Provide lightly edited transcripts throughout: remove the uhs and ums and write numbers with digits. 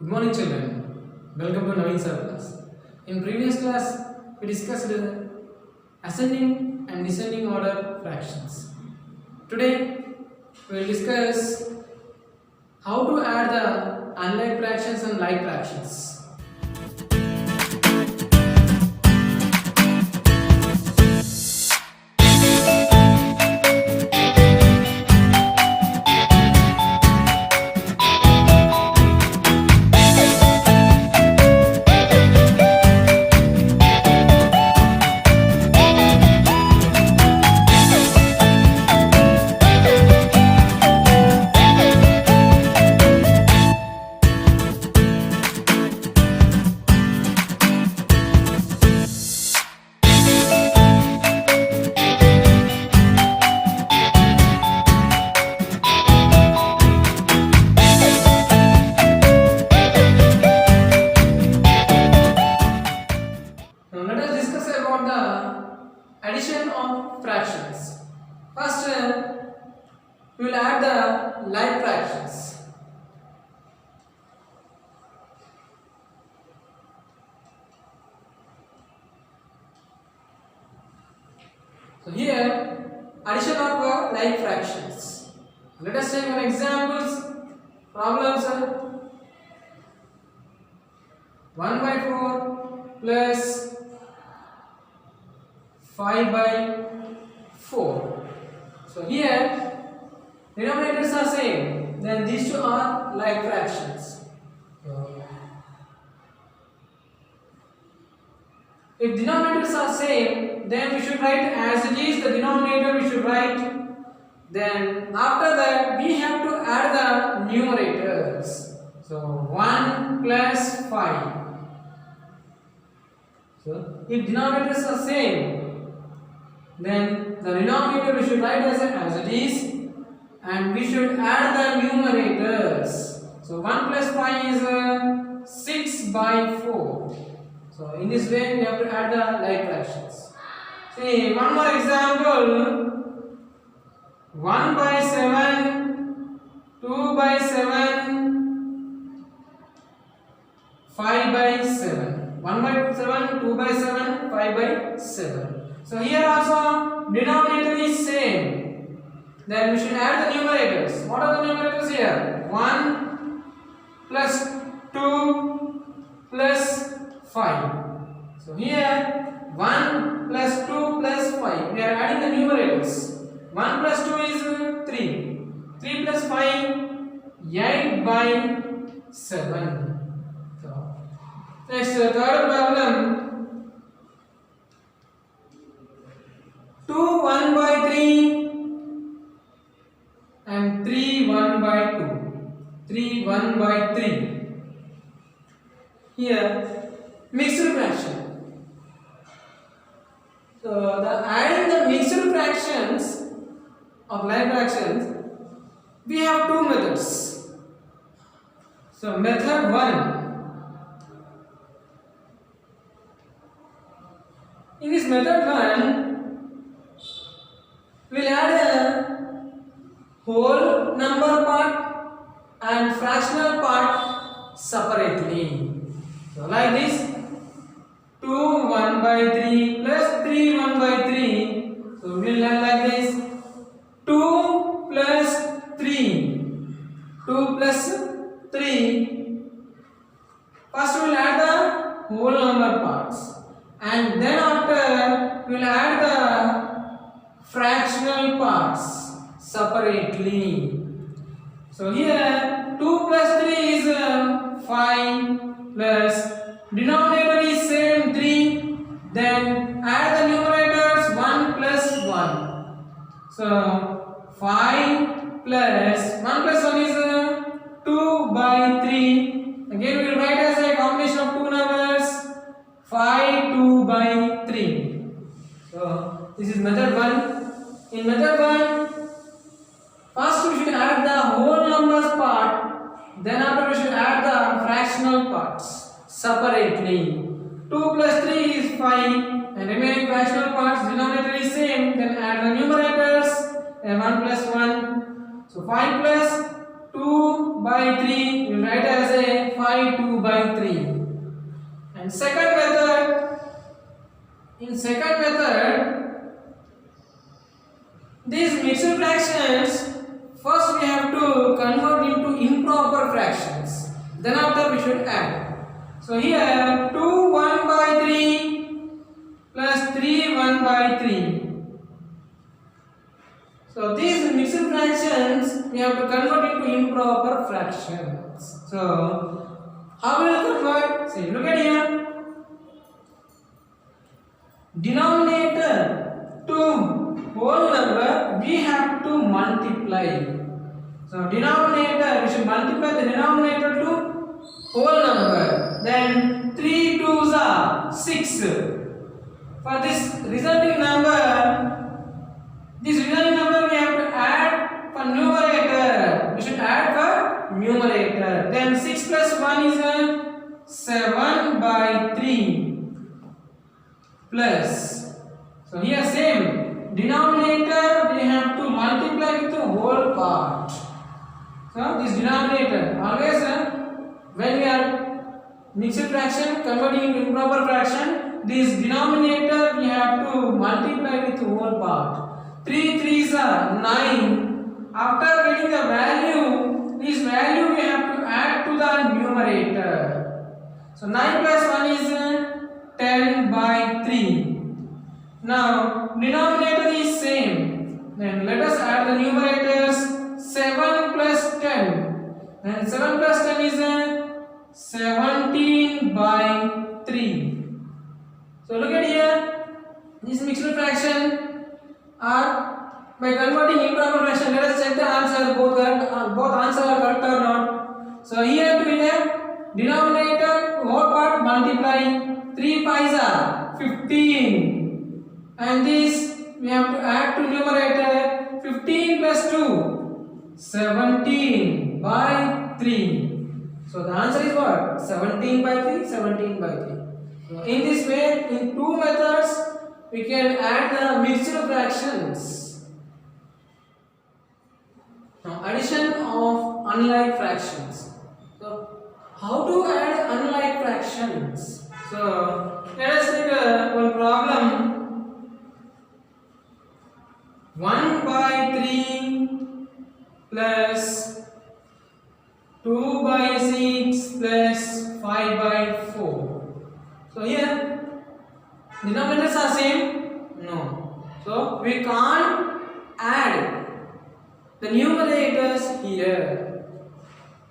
Good morning, children. Welcome to Naveen Sir class. In previous class, we discussed ascending and descending order fractions. Today, we will discuss how to add the unlike fractions and like fractions. Now let us discuss about the addition of fractions. First, we will add the like fractions. So here, addition of like fractions. Let us take one examples. Problems are 1 by 4 plus 5 by 4. So here denominators are same, then these two are like fractions. If denominators are same, then we should write as it is the denominator we should write. Then after that we have to add the numerators. So 1 plus 5. So if denominators are same, then the denominator we should write as it is, and we should add the numerators. So 1 plus 5 is 6 by 4. So in this way we have to add the like fractions. See one more example. 1 by 7, 2 by 7, 5 by 7. 1 by 7, 2 by 7, 5 by 7. So here also denominator is same. Then we should add the numerators. What are the numerators here? 1 plus 2 plus 5. So here 1 plus 2 plus 5. We are adding the numerators. 1 plus 2 is 3. 3 plus 5, 8 by 7. So next, third problem. 2 1 by 3 and 3 1 by 2. 3 1 by 3. Here mixed fraction. So adding the mixed fractions of like fractions, we have two methods. So method 1. In this method 1, we will add a whole number part and fractional part separately. So like this, 2 1 by 3 plus 3 1 by 3. So we will add like this, 2 plus 3. 2 plus 3. First we will add the whole number parts, and then after we will add the fractional parts separately. So here 2 plus 3 is 5 plus denominator is same 3. Then add the numerators 1 plus 1. So 5 plus 1 plus 1 is 2 by 3. Again we will write as a combination of two numbers, 5 2 by 3. So this is method 1. In method 1, first we should add the whole numbers part, then after we should add the fractional parts separately. 2 plus 3 is 5, and remaining fractional parts denominator is same, then add the numerators, and 1 plus 1. So 5 plus 2 by 3, you write as a 5 2 by 3. And second method, in second method, these mixed fractions, first we have to convert into improper fractions. Then after we should add. So here 2 1 by 3 plus 3 1 by 3. So these mixed fractions we have to convert into improper fractions. So how will we convert? See, look at here. Denominator to whole number we have to multiply. So denominator, we should multiply the denominator to whole number. Then 3 2s are 6. For this resulting number we have to add for numerator. We should add for numerator. Then 6 plus 1 is 7 by 3 plus. So here same denominator we have to multiply with the whole part. So this denominator always when we are mixed fraction converting into improper fraction, this denominator we have to multiply with the whole part. 3 3s are 9. After getting the value, this value we have to add to the numerator. So 9 plus 1 is 10 by 3. Now denominator is same. Then let us add the numerators. 7 plus 10. Then 7 plus 10 is 17 by 3. So look at here. This mixed fraction are by converting improper fraction. Let us check the answer. Both answers are correct or not. So here we have denominator whole part multiply. 3 5s are 15. And this we have to add to numerator. 15 plus 2 17 by 3. So the answer is what? 17 by 3, 17 by 3. So in this way, in two methods, we can add the mixed fractions. Now addition of unlike fractions. So how to add unlike fractions? So let us take one problem. 1 by 3 plus 2 by 6 plus 5 by 4. So here denominators are same? No. So we can't add the numerators here.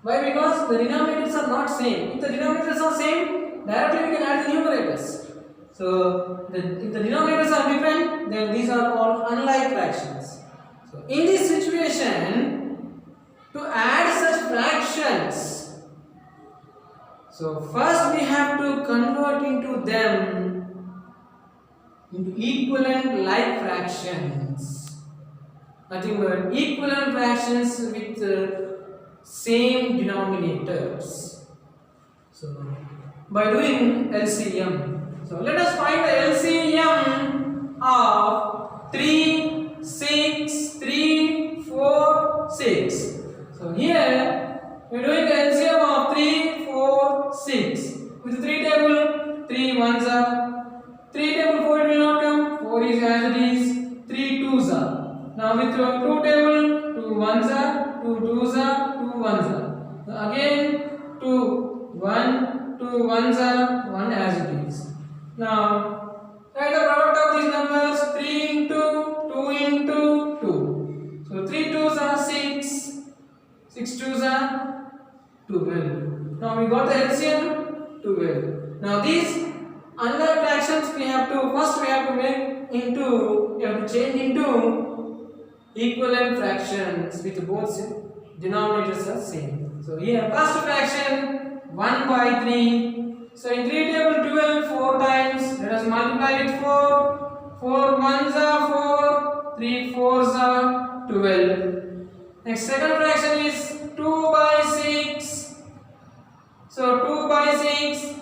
Why? Because the denominators are not same. If the denominators are same, directly we can add the numerators. So if the denominators are different, then these are called unlike fractions. So in this situation, to add such fractions, so first we have to convert into them into equivalent like fractions. Nothing but equivalent fractions with same denominators. So by doing LCM. So let us find the LCM of 3, 6, 3, 4, 6. So here we are doing the LCM of 3, 4, 6. With 3 table, 3 ones are. 3 table, 4 will not come. 4 is as it is. 3 twos are. Now with 2 table, 2 ones are. 2 twos are. 2 ones are. So again 2, 1, 2 ones are. 1 as it is. Now write the product of these numbers. 3 into 2 into 2. So 3 twos are 6. 6 twos are 12. Now we got the LCM 12. Now these unlike fractions we have to make into, we have to change into equivalent fractions with both denominators are same. So here first fraction 1 by 3. So in 3 table 12 4 times. Let us multiply with 4. 4 ones are 4. 3 fours are 12. Next second fraction is 2 by 6. So 2 by 6.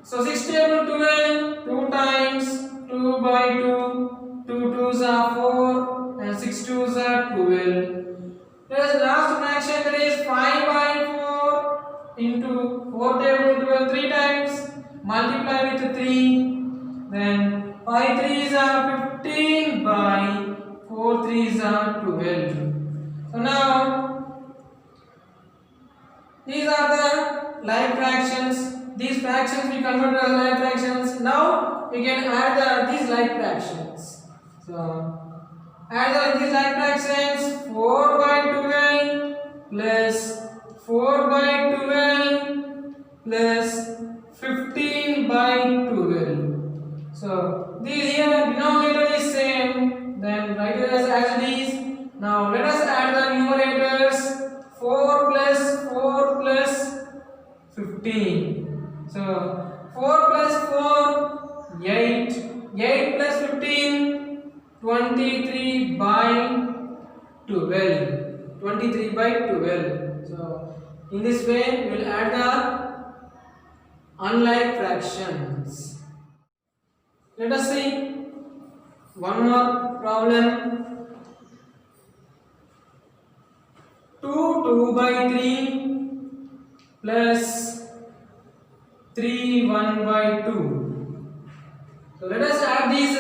So 6 table 12. 2 times. 2 by 2. 2 twos are 4. And 6 twos are 12. Let us last fraction. fraction, that is 5 by 4 into 4 table 12 3 times, multiply with 3, then 5 3s are 15 by 4 3s are 12. So now these are the like fractions. These fractions we convert as like fractions. Now we can add these like fractions. So add these like fractions. 4 by 12 plus 4 by 12 plus 15 by 12. So these here denominator is same. Then write it as it is. Now let us add the numerators. 4 plus 4 plus 15. So 4 plus 4 8. 8 plus 15 23 by 12. 23 by 12. So in this way we will add the unlike fractions. Let us see one more problem. 2 by 3 plus 3 1 by 2. So let us add these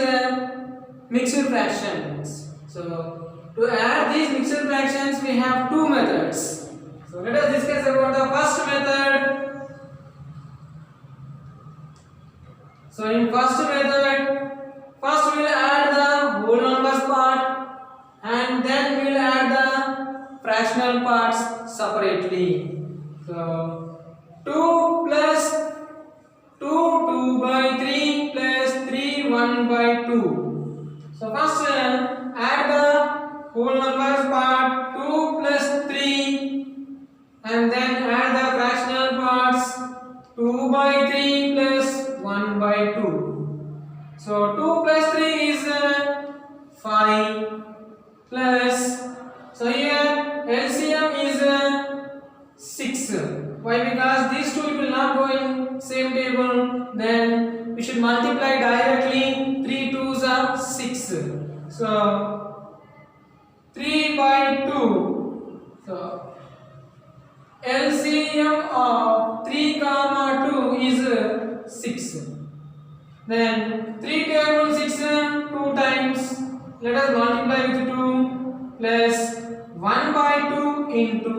mixed fractions. So to add these mixed fractions we have two methods. So let us discuss about the first method. So in first method, first we will add the whole numbers part and then we will add the fractional parts separately. So 2 plus 2 by 3 plus 3 1 by 2. So first add the whole numbers part 2 plus 3 and then add the fractional parts 2 by 3 plus 1 by 2. So 2 plus 3 is 5 plus, so here LCM is 6. Why? Because these two will not go in same table, then we should multiply directly. 3 2s are 6. So 3 by 2. So LCM of 3 comma 2 is 6. Then 3 table 6 2 times. Let us multiply with 2 plus 1 by 2 into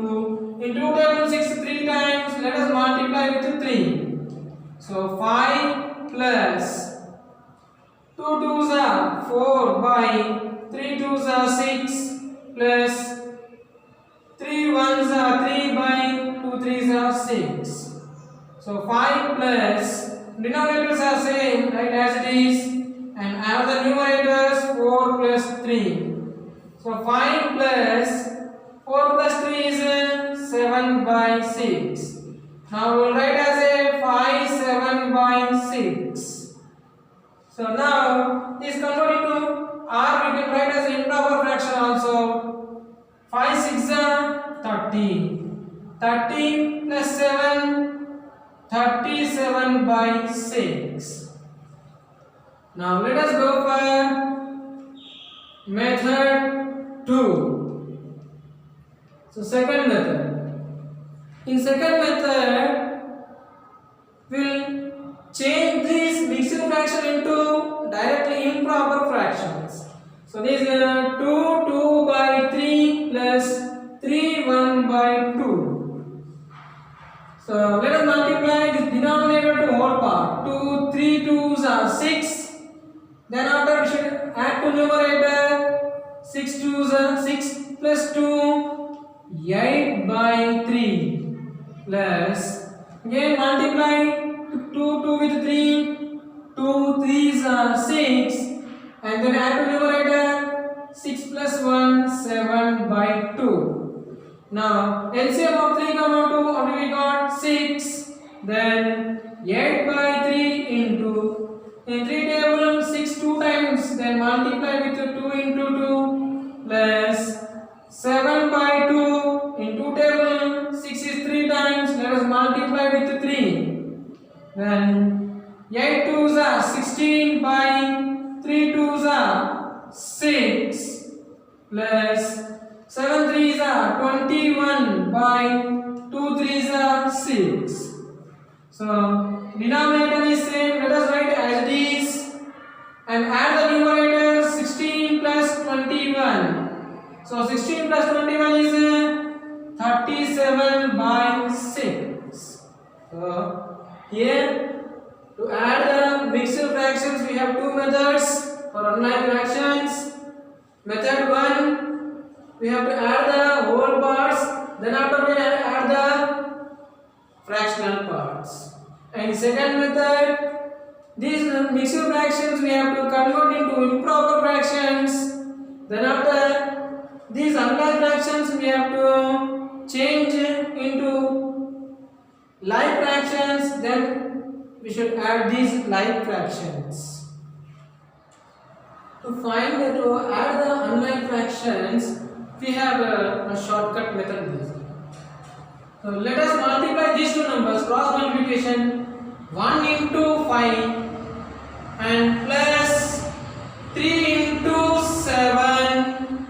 2 table 6 3 times. Let us multiply with 3. So 5 plus 2 2s are 4 by 3 2s are 6 plus 3 1s are 3 by 2 3s are 6. So 5 plus denominators are same, right, as it is, and add the numerators 4 plus 3. So 5 plus 4 plus 3 is 7 by 6. Now we will write as a 5 7 by 6. So now this converted to R, we can write as improper fraction also. 5 6 are 30. 30 plus 7 37 by 6. Now let us go for method 2. So second method. In second method, we'll change this mixed fraction into directly improper fractions. So this is 2 by 3 plus 3 1 by 2. So let us multiply this denominator to whole part. 2 3 2s are 6. Then after we should add to numerator. 6 2s are 6 plus 2 8 by 3 plus again multiply 2 with 3. 2 3s are 6 and then add to numerator. 6 plus 1 7 by 2. Now LCM of 3 comma 2, what do we got? 6. Then 8 by 3 into, in 3 table 6 2 times, then multiply with 2 into 2 plus 7 by 2 in 2 table 6 is 3 times, let us multiply with 3. Then 8 2s are 16 by 3 2s are 6 plus 7 3s are 21 by 2 3s are 6. So denominator is same. Let us write as it is and add the numerator 16 plus 21. So 16 plus 21 is 37 by 6. So here to add the mixed fractions we have two methods for unlike fractions. Method 1, we have to add the whole parts, then after we add the fractional parts. And second method, these mixed fractions we have to convert into improper fractions. Then after these unlike fractions we have to change into like fractions, then we should add these like fractions. To find to add the unlike fractions, we have a shortcut method. So let us multiply these two numbers, cross multiplication, 1 into 5 and plus 3 into 7,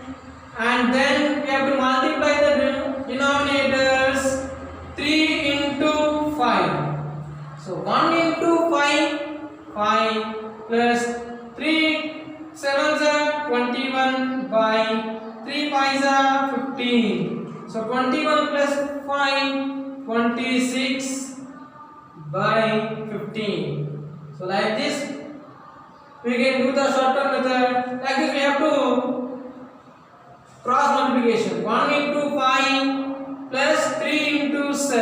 and then we have to multiply the denominators, 3 into 5. So 1 into 5 plus 3 7s are 21 by 3 5s are 15. So 21 plus 5, 26 by 15. So like this we can do the shortcut method. Like this we have to cross multiplication, 1 into 5 plus 3 into 7.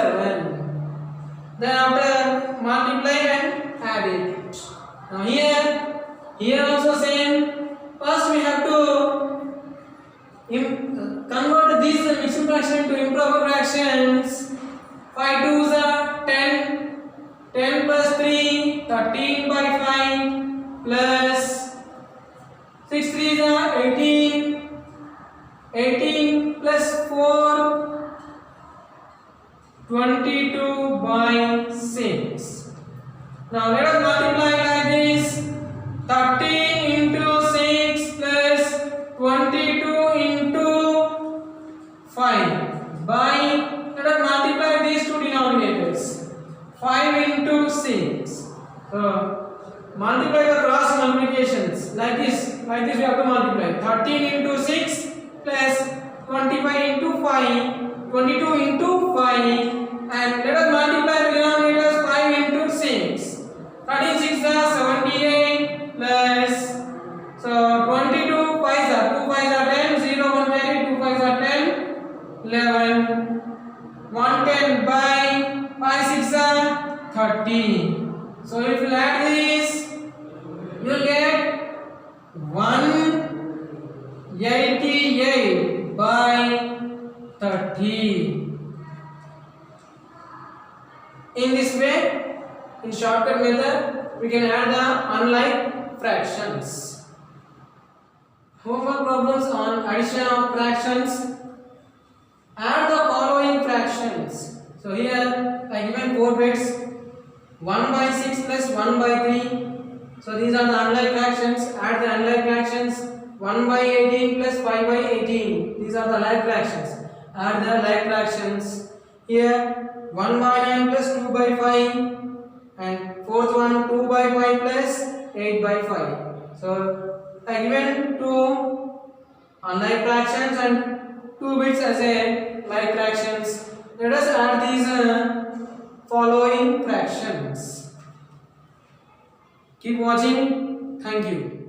Then after multiply and add it. Now here also same. First we have to convert these mixed fractions to improper fractions. 5 2s are 10. 10 plus 3, 13 by 5 plus 6 3s are 18. 18 plus 4, 22 by 6. Now let us multiply like this. 13 into 6 plus 22 into 5 by, let us multiply these two denominators, 5 into 6. So multiply the cross multiplications like this we have to multiply, 13 into 6 plus 25 into 5, 22 into 5, and let us multiply the denominators, 5 into 6, 36 are 78 plus, so 22 5s are 2 5s are 10, 0 1 carry, 2 5s are 10, 11, 110 by 5 6 are 30. So if you add this, you will get 188 by 30. In this way, in shortcut method, we can add the unlike fractions. Homework problems on addition of fractions. Add the following fractions. So here I given 4 bits, 1 by 6 plus 1 by 3. So these are the unlike fractions. Add the unlike fractions. 1 by 18 plus 5 by 18. These are the like fractions. Add the like fractions. Here 1 by 9 plus 2 by 5, and fourth one 2 by 5 plus 8 by 5. So I given 2 unlike fractions and 2 bits as a like fractions. Let us add these following fractions. Keep watching. Thank you.